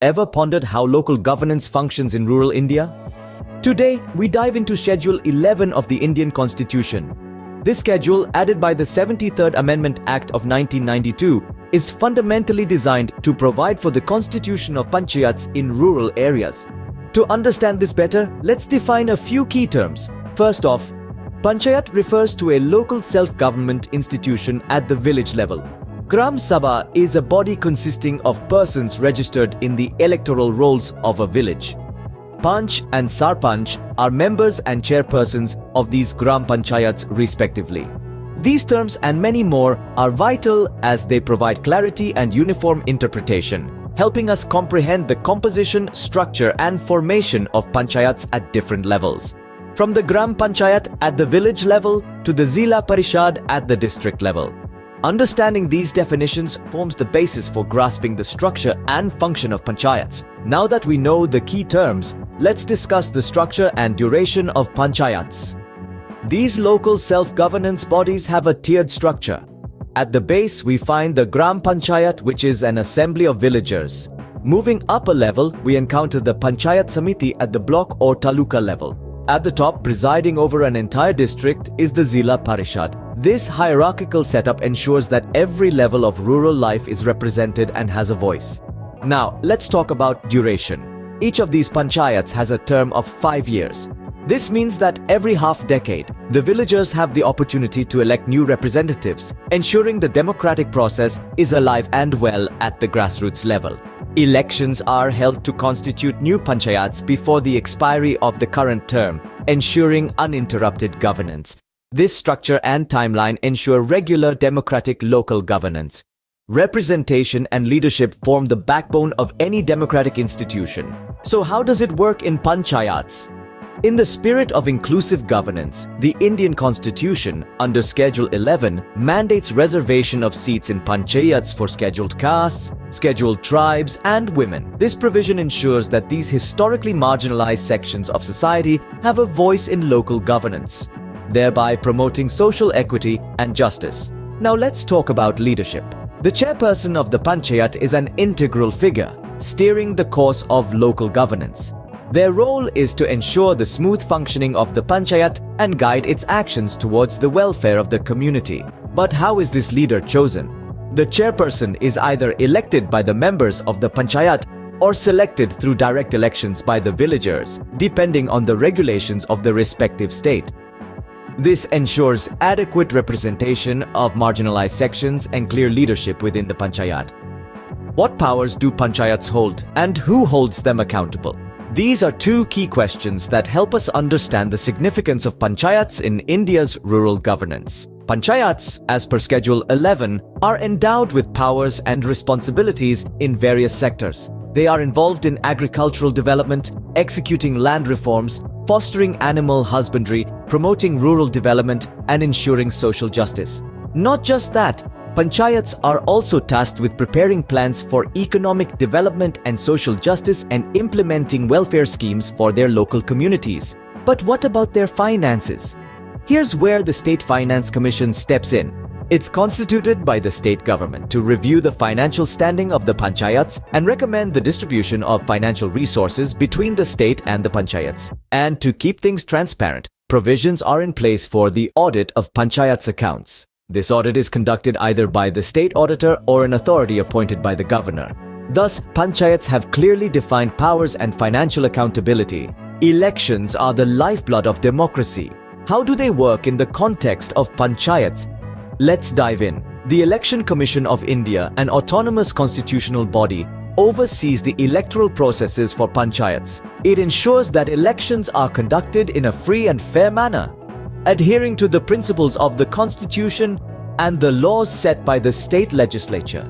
Ever pondered how local governance functions in rural India? Today, we dive into Schedule 11 of the Indian Constitution. This schedule, added by the 73rd Amendment Act of 1992, is fundamentally designed to provide for the constitution of Panchayats in rural areas. To understand this better, let's define a few key terms. First off, Panchayat refers to a local self-government institution at the village level. Gram Sabha is a body consisting of persons registered in the electoral rolls of a village. Panch and Sarpanch are members and chairpersons of these Gram Panchayats respectively. These terms and many more are vital as they provide clarity and uniform interpretation, helping us comprehend the composition, structure and formation of Panchayats at different levels. From the Gram Panchayat at the village level to the Zila Parishad at the district level. Understanding these definitions forms the basis for grasping the structure and function of Panchayats. Now that we know the key terms, let's discuss the structure and duration of Panchayats. These local self-governance bodies have a tiered structure. At the base, we find the Gram Panchayat, which is an assembly of villagers. Moving up a level, we encounter the Panchayat Samiti at the block or taluka level. At the top, presiding over an entire district, is the Zila Parishad. This hierarchical setup ensures that every level of rural life is represented and has a voice. Now, let's talk about duration. Each of these panchayats has a term of 5 years. This means that every half-decade, the villagers have the opportunity to elect new representatives, ensuring the democratic process is alive and well at the grassroots level. Elections are held to constitute new panchayats before the expiry of the current term, ensuring uninterrupted governance. This structure and timeline ensure regular democratic local governance. Representation and leadership form the backbone of any democratic institution. So how does it work in panchayats? In the spirit of inclusive governance, the Indian Constitution, under Schedule 11, mandates reservation of seats in panchayats for scheduled castes, scheduled tribes, and women. This provision ensures that these historically marginalized sections of society have a voice in local governance, thereby promoting social equity and justice. Now let's talk about leadership. The chairperson of the panchayat is an integral figure, steering the course of local governance. Their role is to ensure the smooth functioning of the panchayat and guide its actions towards the welfare of the community. But how is this leader chosen? The chairperson is either elected by the members of the panchayat or selected through direct elections by the villagers, depending on the regulations of the respective state. This ensures adequate representation of marginalized sections and clear leadership within the panchayat. What powers do panchayats hold, and who holds them accountable? These are two key questions that help us understand the significance of panchayats in India's rural governance. Panchayats, as per Schedule 11, are endowed with powers and responsibilities in various sectors. They are involved in agricultural development, executing land reforms, fostering animal husbandry, promoting rural development, and ensuring social justice. Not just that, panchayats are also tasked with preparing plans for economic development and social justice and implementing welfare schemes for their local communities. But what about their finances? Here's where the State Finance Commission steps in. It's constituted by the state government to review the financial standing of the panchayats and recommend the distribution of financial resources between the state and the panchayats. And to keep things transparent, provisions are in place for the audit of panchayats' accounts. This audit is conducted either by the state auditor or an authority appointed by the governor. Thus, panchayats have clearly defined powers and financial accountability. Elections are the lifeblood of democracy. How do they work in the context of panchayats? Let's dive in. The Election Commission of India, an autonomous constitutional body, oversees the electoral processes for panchayats. It ensures that elections are conducted in a free and fair manner, adhering to the principles of the Constitution and the laws set by the state legislature.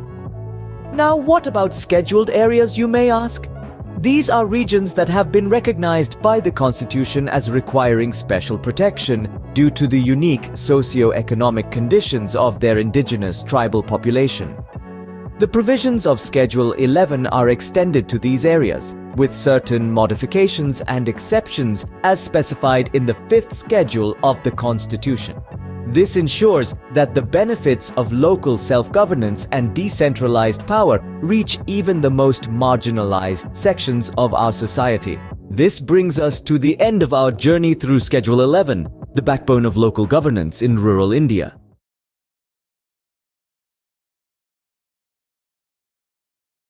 Now, what about scheduled areas, you may ask? These are regions that have been recognized by the Constitution as requiring special protection due to the unique socio-economic conditions of their indigenous tribal population. The provisions of Schedule 11 are extended to these areas, with certain modifications and exceptions as specified in the 5th schedule of the Constitution. This ensures that the benefits of local self-governance and decentralized power reach even the most marginalized sections of our society. This brings us to the end of our journey through Schedule 11, the backbone of local governance in rural India.